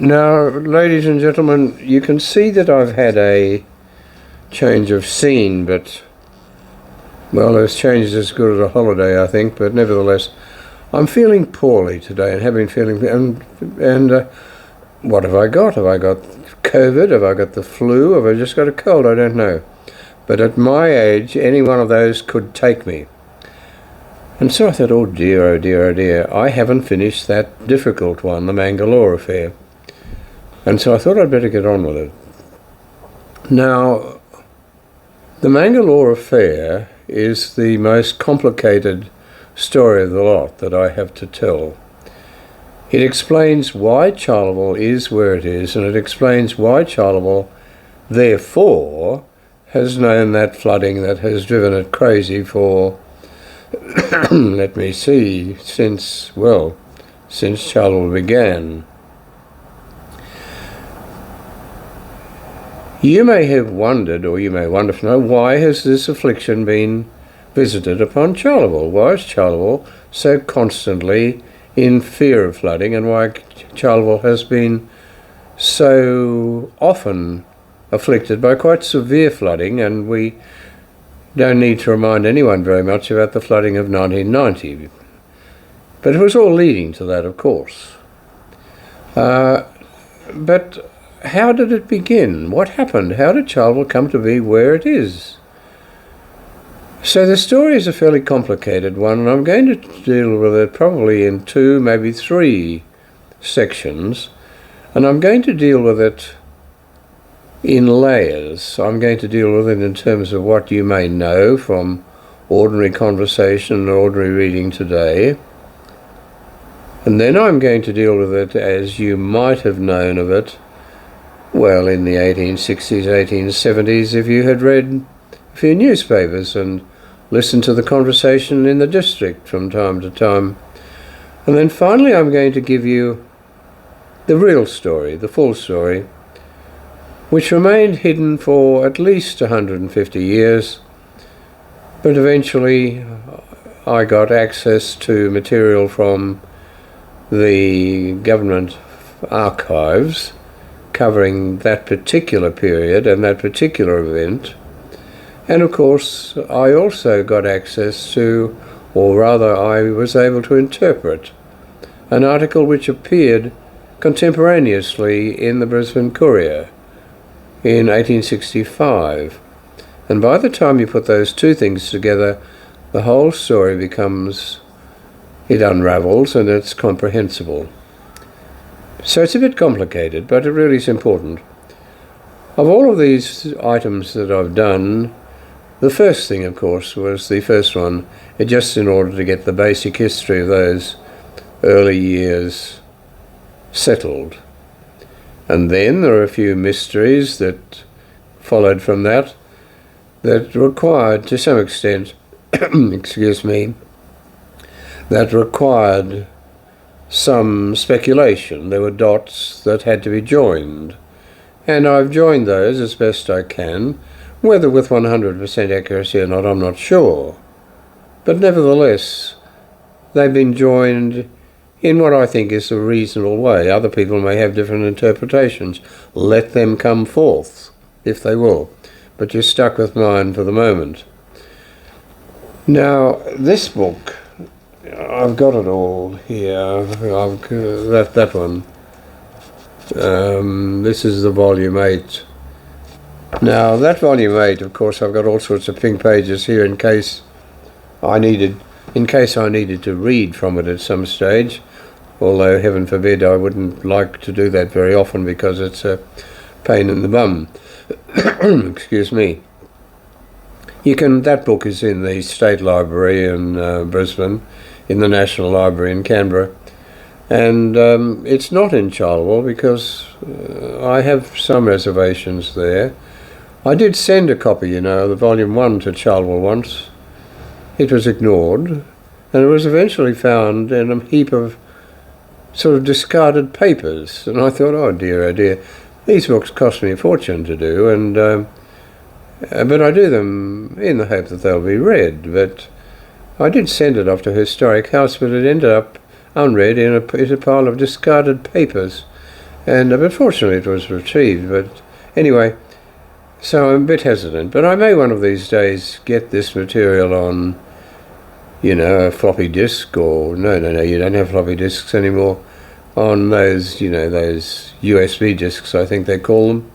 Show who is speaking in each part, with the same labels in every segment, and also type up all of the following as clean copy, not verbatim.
Speaker 1: Now, ladies and gentlemen, you can see that I've had a change of scene, but, well, this change is as good as a holiday, I think, but nevertheless, I'm feeling poorly today and have been feeling, and what have I got? Have I got COVID? Have I got the flu? Have I just got a cold? I don't know. But at my age, any one of those could take me. And so I thought, oh dear, oh dear, oh dear, I haven't finished that difficult one, the Mangalore affair. And so I thought I'd better get on with it. Now, the Mangalore affair is the most complicated story of the lot that I have to tell. It explains why Charleville is where it is, and it explains why Charleville, therefore, has known that flooding that has driven it crazy for, let me see, since Charleville began. You may have wondered, or you may wonder to know, why has this affliction been visited upon Charleville? Why is Charleville so constantly in fear of flooding, and why Charleville has been so often afflicted by quite severe flooding? And we don't need to remind anyone very much about the flooding of 1990. But it was all leading to that, of course. But how did it begin? What happened? How did Charleville come to be where it is? So the story is a fairly complicated one, and I'm going to deal with it probably in 2, maybe 3 sections, and I'm going to deal with it in layers. I'm going to deal with it in terms of what you may know from ordinary conversation and ordinary reading today, and then I'm going to deal with it as you might have known of it, well, in the 1860s, 1870s, if you had read a few newspapers and listened to the conversation in the district from time to time. And then finally I'm going to give you the real story, the full story, which remained hidden for at least 150 years, but eventually I got access to material from the government archives covering that particular period and that particular event. And of course, I also got access to, or rather I was able to interpret, an article which appeared contemporaneously in the Brisbane Courier in 1865. And by the time you put those two things together, the whole story it unravels and it's comprehensible. So it's a bit complicated, but it really is important. Of all of these items that I've done, the first thing, of course, was the first one, just in order to get the basic history of those early years settled. And then there are a few mysteries that followed from that required, to some extent, that required some speculation. There were dots that had to be joined, and I've joined those as best I can. Whether with 100% accuracy or not, I'm not sure. But nevertheless, they've been joined in what I think is a reasonable way. Other people may have different interpretations. Let them come forth, if they will. But you're stuck with mine for the moment. Now, this book, I've got it all here. That one. This is the volume 8. Now, that volume 8, of course, I've got all sorts of pink pages here in case I needed to read from it at some stage, although, heaven forbid, I wouldn't like to do that very often because it's a pain in the bum. Excuse me. That book is in the State Library in Brisbane, in the National Library in Canberra, and it's not in Charleville because I have some reservations there. I did send a copy, the volume 1 to Charleville once. It was ignored, and it was eventually found in a heap of sort of discarded papers. And I thought, oh dear, these books cost me a fortune to do, but I do them in the hope that they'll be read. But I did send it off to Historic House, but it ended up unread in a pile of discarded papers. but fortunately it was retrieved. But anyway, so I'm a bit hesitant, but I may one of these days get this material on, a floppy disk, or no, you don't have floppy disks anymore, on those, those USB disks, I think they call them,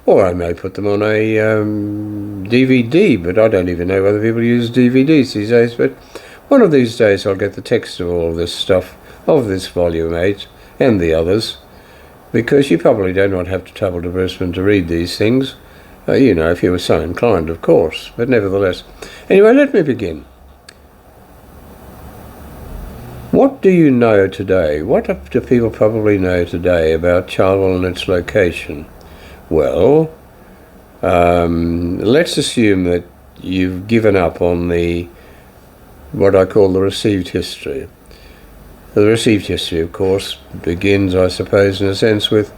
Speaker 1: or I may put them on a DVD, but I don't even know whether people use DVDs these days. But one of these days I'll get the text of all of this stuff, of this volume 8 and the others, because you probably do not have to travel to Brisbane to read these things, if you were so inclined, of course, but nevertheless. Anyway, let me begin. What do you know today? What do people probably know today about Charleville and its location? Well, let's assume that you've given up on what I call the received history. The received history, of course, begins, I suppose, in a sense, with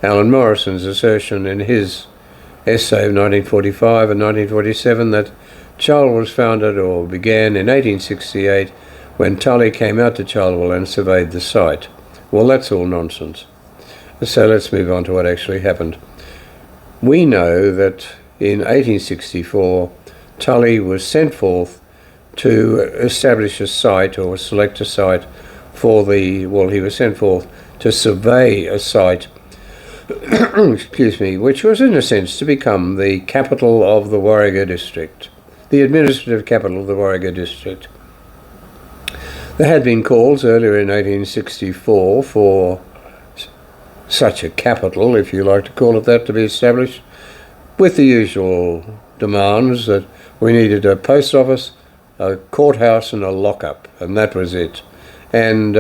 Speaker 1: Alan Morrison's assertion in his essay of 1945 and 1947 that Charleville was founded or began in 1868 when Tully came out to Charleville and surveyed the site. Well, that's all nonsense. So let's move on to what actually happened. We know that in 1864, Tully was sent forth to establish a site or select a site he was sent forth to survey a site, excuse me, which was in a sense to become the capital of the Warrego district, the administrative capital of the Warrego district. There had been calls earlier in 1864 for such a capital, if you like to call it that, to be established, with the usual demands that we needed a post office, a courthouse and a lockup, and that was it. And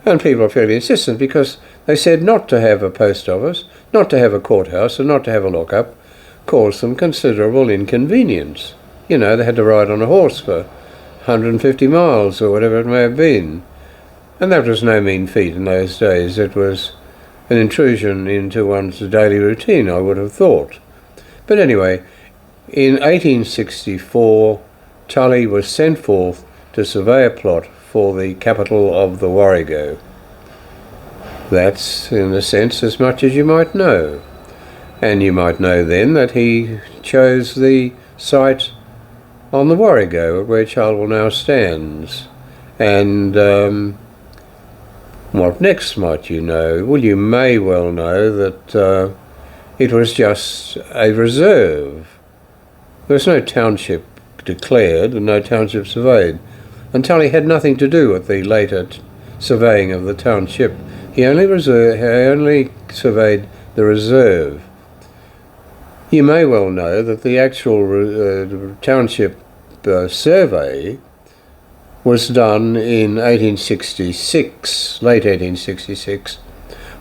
Speaker 1: people were fairly insistent because they said not to have a post office, not to have a courthouse and not to have a lockup caused them considerable inconvenience. They had to ride on a horse for 150 miles or whatever it may have been. And that was no mean feat in those days. It was an intrusion into one's daily routine, I would have thought. But anyway, in 1864, Tully was sent forth to survey a plot for the capital of the Warrego. That's, in a sense, as much as you might know. And you might know then that he chose the site on the Warrego, where Charleville now stands. And what next might you know? Well, you may well know that it was just a reserve. There was no township declared and no township surveyed. And Tully had nothing to do with the later surveying of the township. He only surveyed the reserve. You may well know that the actual township survey was done in 1866, late 1866,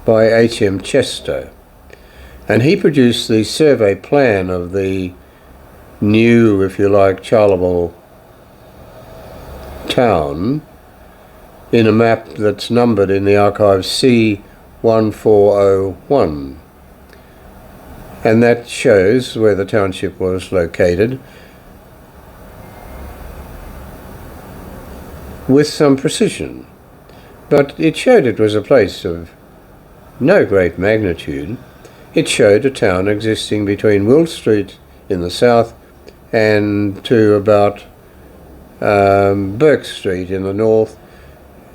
Speaker 1: by H.M. Chester. And he produced the survey plan of the new, if you like, Charleville town in a map that's numbered in the archive C1401. And that shows where the township was located with some precision. But it showed it was a place of no great magnitude. It showed a town existing between Will Street in the south and to about Burke Street in the north,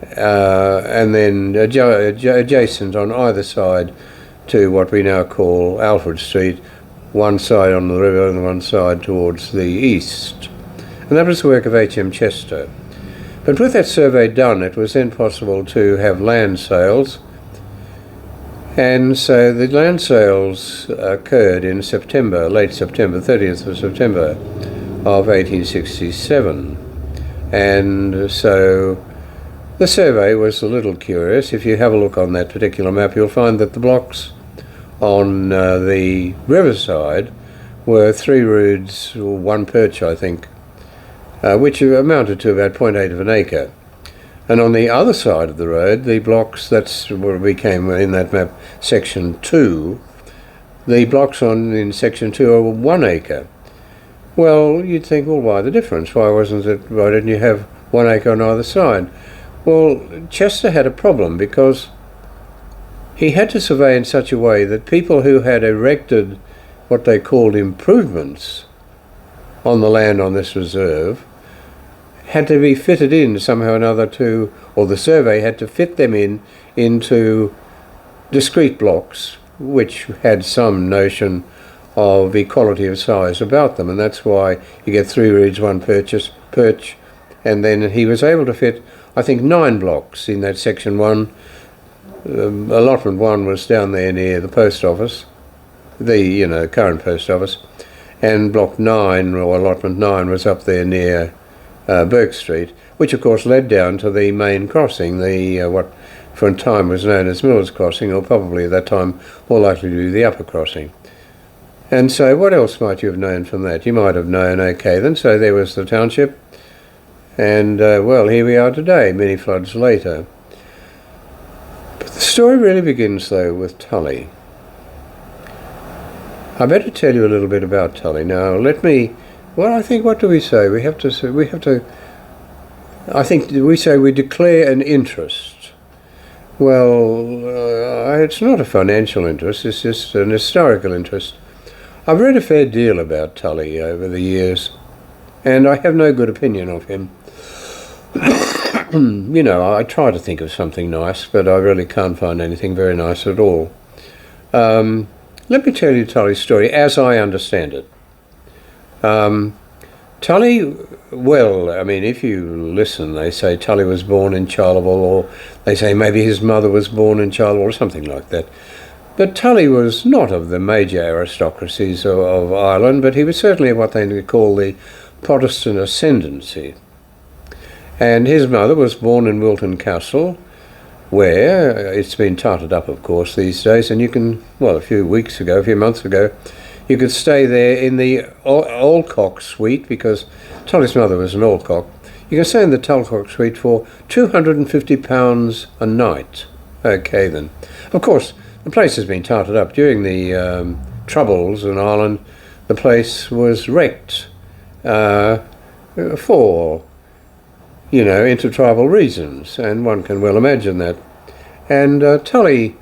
Speaker 1: and then adjacent on either side to what we now call Alfred Street, one side on the river and one side towards the east. And that was the work of H.M. Chester. But with that survey done, it was then possible to have land sales, and so the land sales occurred in September, late September, 30th of September of 1867. And so the survey was a little curious. If you have a look on that particular map, you'll find that the blocks on the riverside were 3 roods, or 1 perch, I think, which amounted to about 0.8 of an acre. And on the other side of the road, the blocks, that's what became in that map section 2, the blocks in section 2 are 1 acre. Well, you'd think, well, why the difference? Why didn't you have 1 acre on either side? Well, Chester had a problem because he had to survey in such a way that people who had erected what they called improvements on the land on this reserve had to be fitted in somehow or another or the survey had to fit them into discrete blocks which had some notion of equality of size about them, and that's why you get 3 reeds, 1 perch, and then he was able to fit, I think, 9 blocks in that section 1. Allotment 1 was down there near the post office, the current post office, and block 9, or allotment 9, was up there near Burke Street, which of course led down to the main crossing, what for a time was known as Miller's Crossing, or probably at that time more likely to be the upper crossing. And so what else might you have known from that? You might have known, okay then, so there was the township, and well, here we are today, many floods later. But the story really begins though with Tully. I better tell you a little bit about Tully. Now what do we say? I think we say we declare an interest. Well, it's not a financial interest, it's just an historical interest. I've read a fair deal about Tully over the years, and I have no good opinion of him. I try to think of something nice, but I really can't find anything very nice at all. Let me tell you Tully's story as I understand it. Tully, well, I mean, if you listen, they say Tully was born in Charleville, or they say maybe his mother was born in Charleville, or something like that. But Tully was not of the major aristocracies of Ireland, but he was certainly of what they call the Protestant ascendancy. And his mother was born in Wilton Castle, where it's been tarted up, of course, these days, and you can, well, a few months ago, you could stay there in the Alcock suite, because Tully's mother was an Alcock. You can stay in the Alcock suite for £250 a night. Okay then. Of course, the place has been tarted up. During the Troubles in Ireland, the place was wrecked for, intertribal reasons, and one can well imagine that. And Tully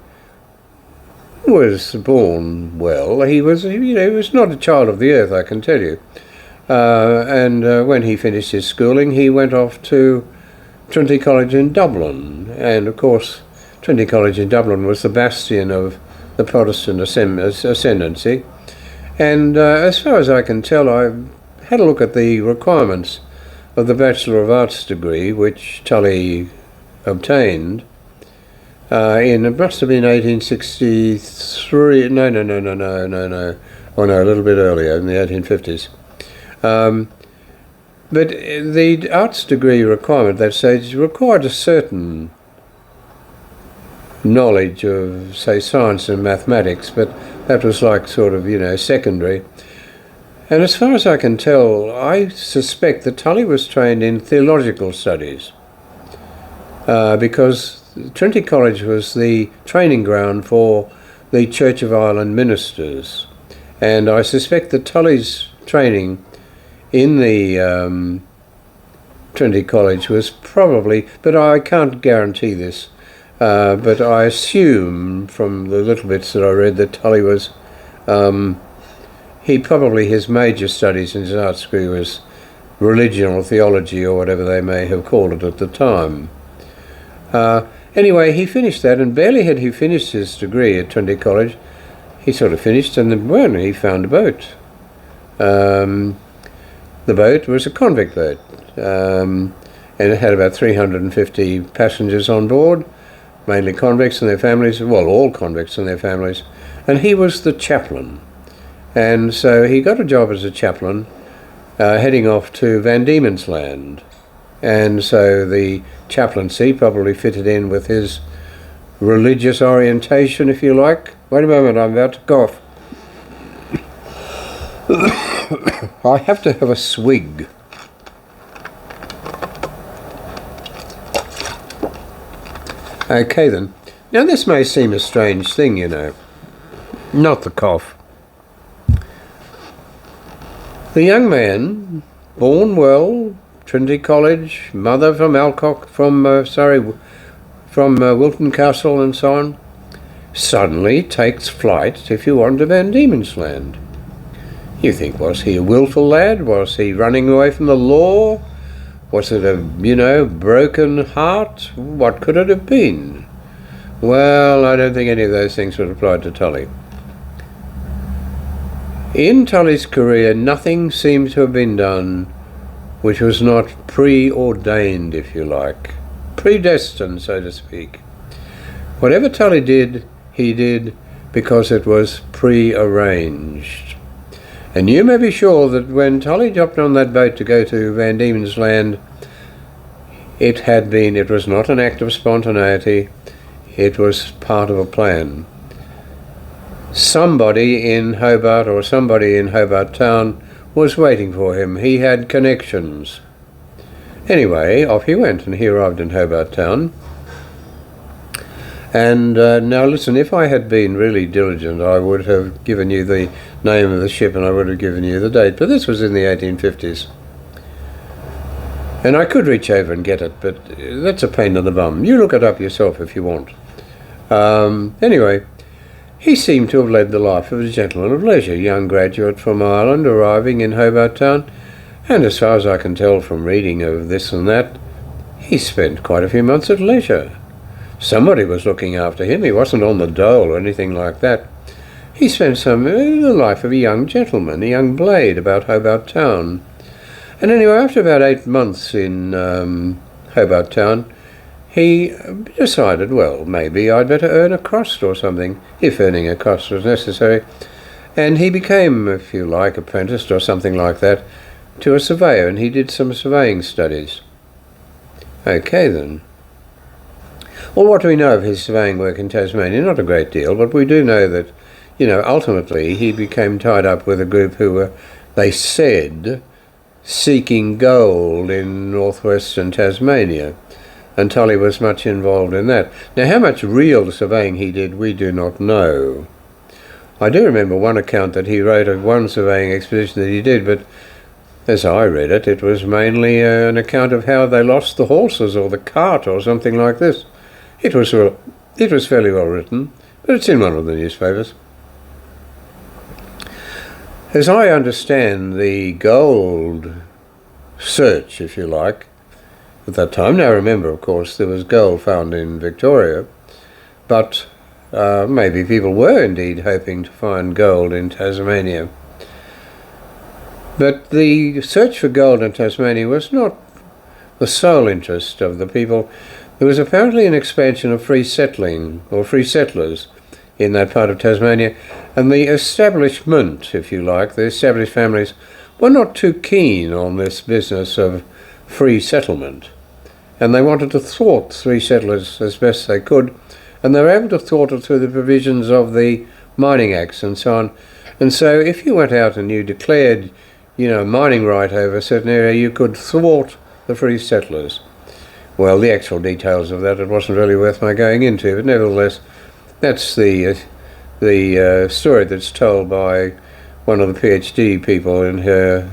Speaker 1: was born well. He was not a child of the earth, I can tell you. And when he finished his schooling, he went off to Trinity College in Dublin. And of course, Trinity College in Dublin was the bastion of the Protestant ascendancy. And as far as I can tell, I had a look at the requirements of the Bachelor of Arts degree, which Tully obtained. It must have been 1863. No. Oh no, a little bit earlier, in the 1850s. But the arts degree requirement at that stage required a certain knowledge of, say, science and mathematics, but that was like sort of, secondary. And as far as I can tell, I suspect that Tully was trained in theological studies, because Trinity College was the training ground for the Church of Ireland ministers, and I suspect that Tully's training in the Trinity College was probably, but I can't guarantee this, but I assume from the little bits that I read that Tully was, his major studies in his arts degree was religion or theology or whatever they may have called it at the time. Anyway, he finished that, and barely had he finished his degree at Trinity College, he sort of finished, and then he found a boat. The boat was a convict boat, and it had about 350 passengers on board, mainly convicts and their families, well, all convicts and their families, and he was the chaplain. And so he got a job as a chaplain, heading off to Van Diemen's Land. And so the chaplaincy probably fitted in with his religious orientation, if you like. Wait a moment, I'm about to cough. I have to have a swig. Okay then. Now this may seem a strange thing, not the cough. The young man, born well, Trinity College, mother from Wilton Castle and so on, suddenly takes flight, if you want, to Van Diemen's Land. You think, was he a willful lad? Was he running away from the law? Was it a, broken heart? What could it have been? Well, I don't think any of those things would apply to Tully. In Tully's career, nothing seems to have been done which was not preordained, if you like. Predestined, so to speak. Whatever Tully did, he did because it was prearranged. And you may be sure that when Tully jumped on that boat to go to Van Diemen's Land, it was not an act of spontaneity, it was part of a plan. Somebody in Hobart, or somebody in Hobart Town, was waiting for him. He had connections. Anyway, off he went, and he arrived in Hobart Town. And now listen, if I had been really diligent, I would have given you the name of the ship and I would have given you the date, but this was in the 1850s. And I could reach over and get it, but that's a pain in the bum. You look it up yourself if you want. Anyway, he seemed to have led the life of a gentleman of leisure, young graduate from Ireland arriving in Hobart Town, and as far as I can tell from reading of this and that, he spent quite a few months at leisure. Somebody was looking after him. He wasn't on the dole or anything like that. He spent the life of a young gentleman, a young blade about Hobart Town. And anyway, after about 8 months in Hobart Town, he decided, well, maybe I'd better earn a crust or something, if earning a crust was necessary. And he became, if you like, apprenticed or something like that, to a surveyor, and he did some surveying studies. Okay, then. Well, what do we know of his surveying work in Tasmania? Not a great deal, but we do know that, ultimately he became tied up with a group who were, they said, seeking gold in northwestern Tasmania, and Tully was much involved in that. Now, how much real surveying he did, we do not know. I do remember one account that he wrote of one surveying expedition that he did, but as I read it, it was mainly an account of how they lost the horses or the cart or something like this. It was fairly well written, but it's in one of the newspapers. As I understand the gold search, if you like, at that time, now remember, of course, there was gold found in Victoria, but maybe people were indeed hoping to find gold in Tasmania. But the search for gold in Tasmania was not the sole interest of the people. There was apparently an expansion of free settling, or free settlers, in that part of Tasmania, and the establishment, if you like, the established families, were not too keen on this business of free settlement. And they wanted to thwart free settlers as best they could, and they were able to thwart it through the provisions of the mining acts and so on. And so if you went out and you declared, mining right over a certain area, you could thwart the free settlers. Well, the actual details of that, it wasn't really worth my going into, but nevertheless, that's the story that's told by one of the PhD people in her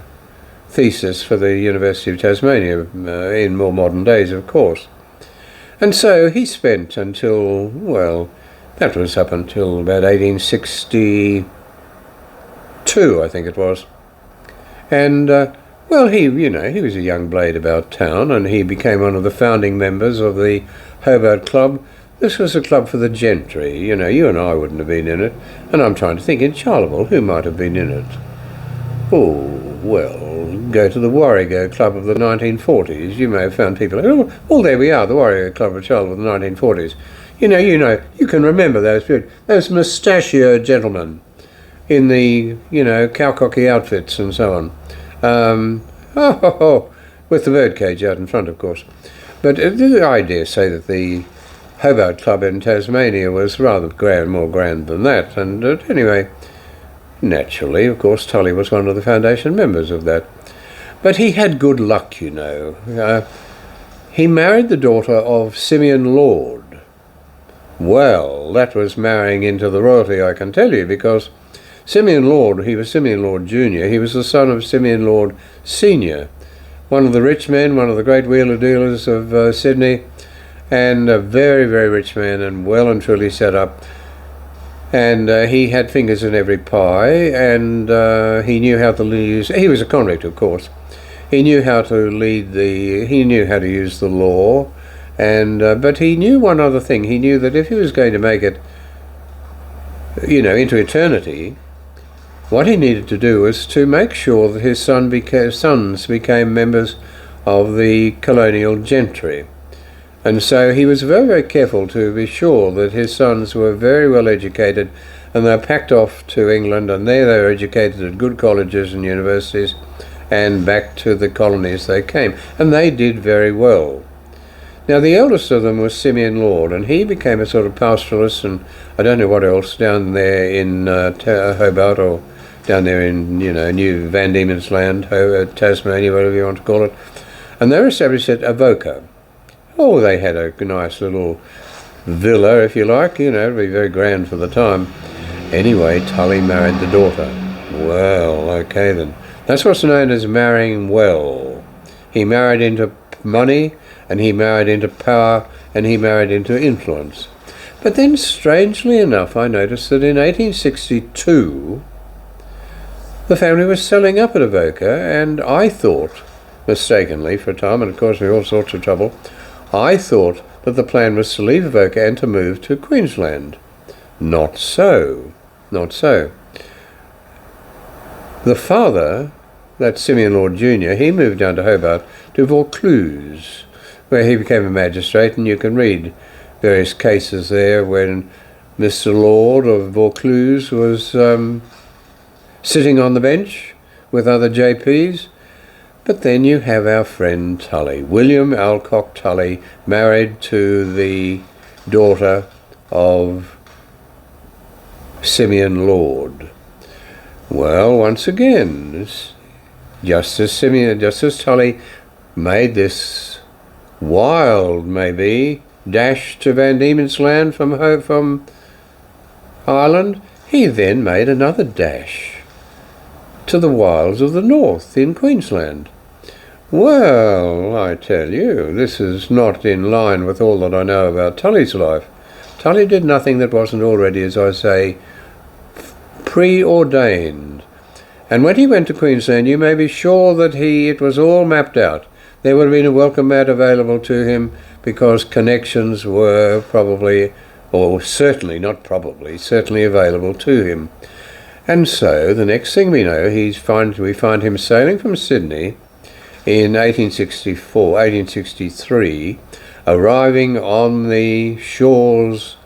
Speaker 1: thesis for the University of Tasmania, in more modern days, of course. And so he spent until, well, that was up until about 1862, I think it was. And, well, he was a young blade about town, and he became one of the founding members of the Hobart Club. This was a club for the gentry. You and I wouldn't have been in it. And I'm trying to think, in Charleville, who might have been in it? Oh, well, go to the Warrego Club of the 1940s. You may have found people. Oh, there we are, the Warrego Club of Charleville of the 1940s. You can remember those mustachioed gentlemen in the, cowcocky outfits and so on. With the birdcage out in front, of course. But I dare say that the Hobart Club in Tasmania was rather more grand than that. And anyway, naturally, of course, Tully was one of the foundation members of that. But he had good luck, He married the daughter of Simeon Lord. Well, that was marrying into the royalty, I can tell you, because Simeon Lord, he was Simeon Lord Jr., he was the son of Simeon Lord Sr., one of the rich men, one of the great wheeler dealers of Sydney, and a very, very rich man and well and truly set up. And he had fingers in every pie, and he knew how to use. He was a convict, of course. He knew how to lead the. He knew how to use the law, and but he knew one other thing. He knew that if he was going to make it, into eternity, what he needed to do was to make sure that his sons became members of the colonial gentry. And so he was very, very careful to be sure that his sons were very well educated, and they were packed off to England, and there they were educated at good colleges and universities, and back to the colonies they came. And they did very well. Now, the eldest of them was Simeon Lord, and he became a sort of pastoralist, and I don't know what else, down there in Hobart, or down there in, New Van Diemen's Land, Tasmania, whatever you want to call it. And they were established at Avoca. Oh, they had a nice little villa, if you like, it'd be very grand for the time. Anyway, Tully married the daughter. Well, okay then. That's what's known as marrying well. He married into money, and he married into power, and he married into influence. But then, strangely enough, I noticed that in 1862, the family was selling up at Avoca, and I thought, mistakenly for a time, and of course with all sorts of trouble, I thought that the plan was to leave Avoca and to move to Queensland. Not so. Not so. The father, that's Simeon Lord Jr., he moved down to Hobart to Vaucluse, where he became a magistrate, and you can read various cases there when Mr. Lord of Vaucluse was sitting on the bench with other JPs. But then you have our friend Tully, William Alcock Tully, married to the daughter of Simeon Lord. Well, once again, just as Tully made this wild, maybe, dash to Van Diemen's Land from Ireland, he then made another dash to the wilds of the north in Queensland. Well, I tell you, this is not in line with all that I know about Tully's life. Tully did nothing that wasn't already, as I say, preordained. And when he went to Queensland, you may be sure that it was all mapped out. There would have been a welcome mat available to him because connections were probably, or certainly, not probably, certainly available to him. And so, the next thing we know, we find him sailing from Sydney in 1863, arriving on the shores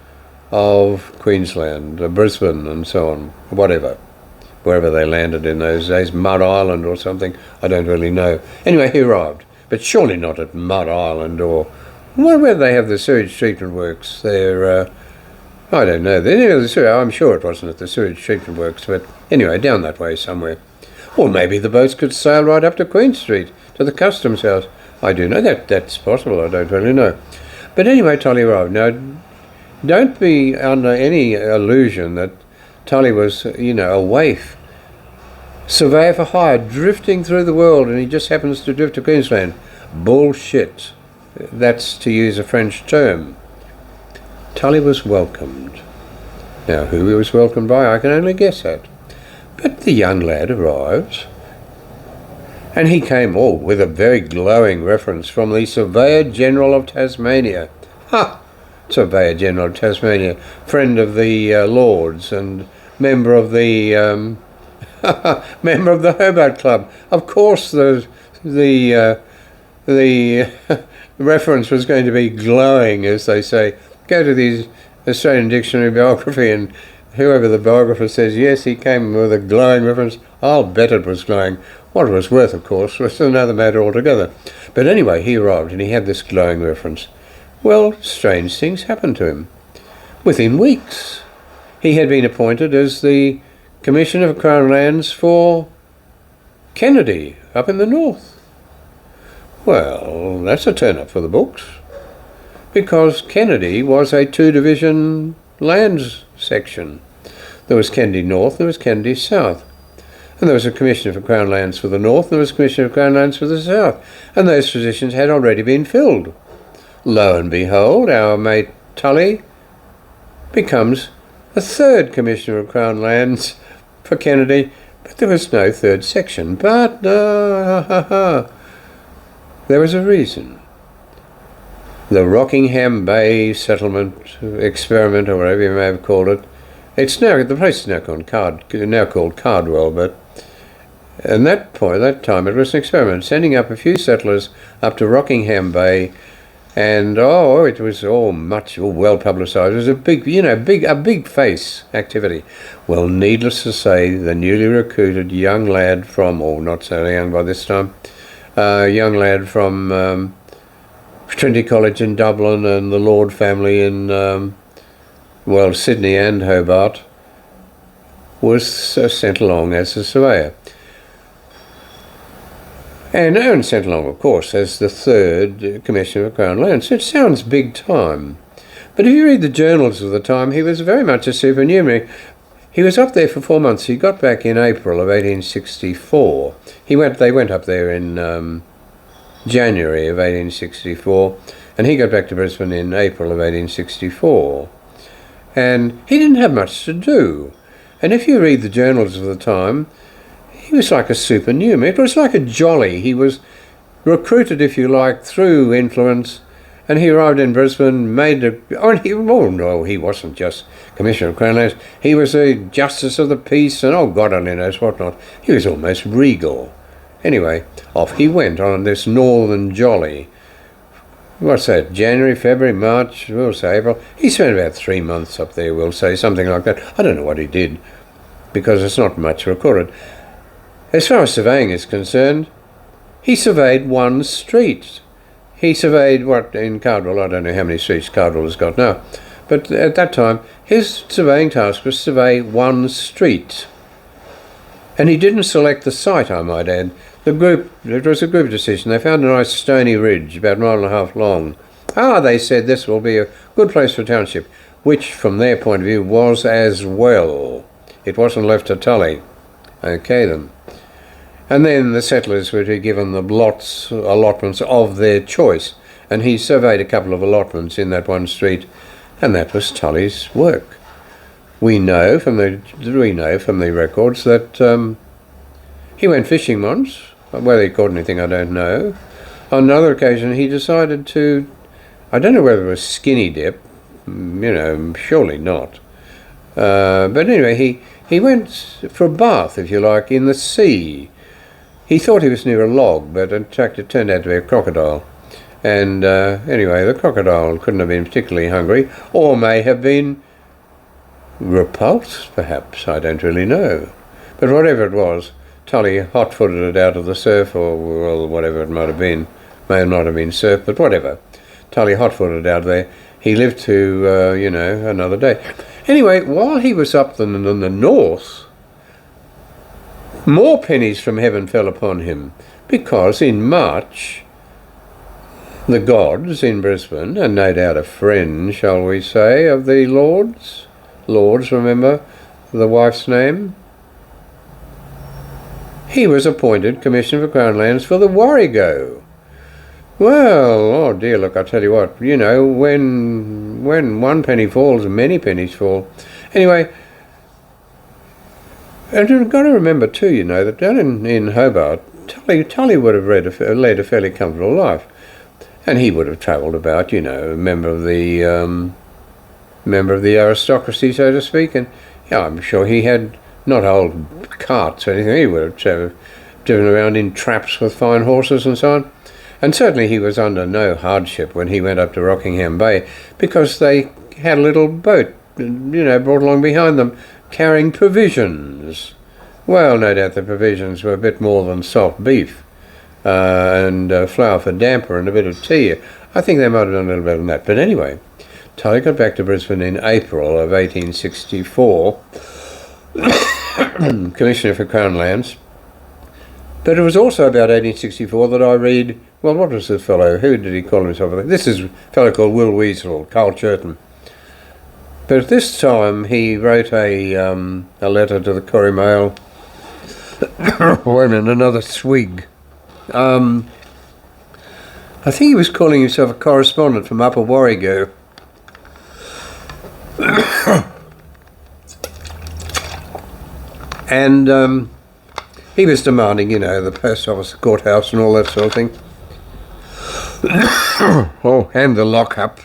Speaker 1: of Queensland, Brisbane and so on, wherever they landed in those days, Mud Island or something, I don't really know. Anyway, he arrived, but surely not at Mud Island or where they have the sewage treatment works there. I don't know. I'm sure it wasn't at the sewage treatment works, but anyway, down that way somewhere. Or maybe the boats could sail right up to Queen Street, to the customs house. I do know that's possible, I don't really know. But anyway, Tully arrived. Now, don't be under any illusion that Tully was, a waif, surveyor for hire, drifting through the world, and he just happens to drift to Queensland. Bullshit. That's to use a French term. Tully was welcomed. Now, who he was welcomed by, I can only guess at. But the young lad arrives, and he came with a very glowing reference from the Surveyor General of Tasmania. Ha! Surveyor General of Tasmania, friend of the Lords and member of the member of the Hobart Club. Of course, the reference was going to be glowing, as they say. Go to the Australian Dictionary biography, and whoever the biographer says, yes, he came with a glowing reference, I'll bet it was glowing. What it was worth, of course, was another matter altogether. But anyway, he arrived, and he had this glowing reference. Well, strange things happened to him. Within weeks, he had been appointed as the Commissioner of Crown Lands for Kennedy, up in the north. Well, that's a turn-up for the books, because Kennedy was a two-division lands section. There was Kennedy North, there was Kennedy South. And there was a Commissioner for Crown Lands for the North, and there was a Commissioner for Crown Lands for the South. And those positions had already been filled. Lo and behold, our mate Tully becomes a third Commissioner of Crown Lands for Kennedy, but there was no third section. But there was a reason. The Rockingham Bay Settlement Experiment, or whatever you may have called it. The place is now called Cardwell, but at that time, it was an experiment, sending up a few settlers up to Rockingham Bay, and it was all well publicised. It was a big face activity. Well, needless to say, the newly recruited young lad from, or not so young by this time, young lad from Trinity College in Dublin and the Lord family in Sydney and Hobart, was sent along as a surveyor. And sent along, of course, as the third Commissioner of Crown Lands. It sounds big time. But if you read the journals of the time, he was very much a supernumerary. He was up there for 4 months. He got back in April of 1864. They went up there in January of 1864, and he got back to Brisbane in April of 1864. And he didn't have much to do. And if you read the journals of the time, he was like a supernumerary. It was like a jolly. He was recruited, if you like, through influence, and he arrived in Brisbane, he wasn't just Commissioner of Crown Lands, he was a Justice of the Peace, and God only knows what not. He was almost regal. Anyway, off he went on this northern jolly. What's that, January, February, March, we'll say April. He spent about 3 months up there, we'll say, something like that. I don't know what he did, because it's not much recorded. As far as surveying is concerned, he surveyed one street. He surveyed in Cardwell, I don't know how many streets Cardwell has got now, but at that time, his surveying task was to survey one street. And he didn't select the site, I might add. It was a group decision. They found a nice stony ridge, about 1.5 miles long. They said this will be a good place for a township, which, from their point of view, was as well. It wasn't left to Tully. Okay, then. And then the settlers were to be given the allotments of their choice, and he surveyed a couple of allotments in that one street, and that was Tully's work. We know from the records that he went fishing once. Whether he caught anything, I don't know. On another occasion, he decided to, I don't know whether it was skinny dip, surely not. But anyway, he went for a bath, if you like, in the sea. He thought he was near a log, but in fact it turned out to be a crocodile. And anyway, the crocodile couldn't have been particularly hungry, or may have been repulsed, perhaps. I don't really know. But whatever it was, Tully hot-footed it out of the surf, or whatever it might have been. May not have been surf, but whatever. Tully hot-footed it out there. He lived to, another day. Anyway, while he was up in the north, more pennies from heaven fell upon him, because in March, the gods in Brisbane, and no doubt a friend, shall we say, of the Lords, remember the wife's name? He was appointed Commissioner for Crown Lands for the Warrego. Well, oh dear, look, I tell you what, when one penny falls, many pennies fall. Anyway, and you've got to remember too, that down in Hobart, Tully would have led a fairly comfortable life, and he would have travelled about, a member of the aristocracy, so to speak, and I'm sure he had not old carts or anything. He would have driven around in traps with fine horses and so on, and certainly he was under no hardship when he went up to Rockingham Bay, because they had a little boat, brought along behind them, carrying provisions. Well, no doubt the provisions were a bit more than salt beef and flour for damper and a bit of tea. I think they might have done a little better than that. But anyway, Tully got back to Brisbane in April of 1864, Commissioner for Crown Lands. But it was also about 1864 that I read, what was this fellow? Who did he call himself? This is a fellow called Will Weasel, Carl Churton. But at this time, he wrote a letter to the Courier Mail. Wait a minute, another swig. I think he was calling himself a correspondent from Upper Warrego. And he was demanding, the post office, the courthouse and all that sort of thing. And the lockup.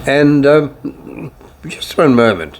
Speaker 1: And just one moment.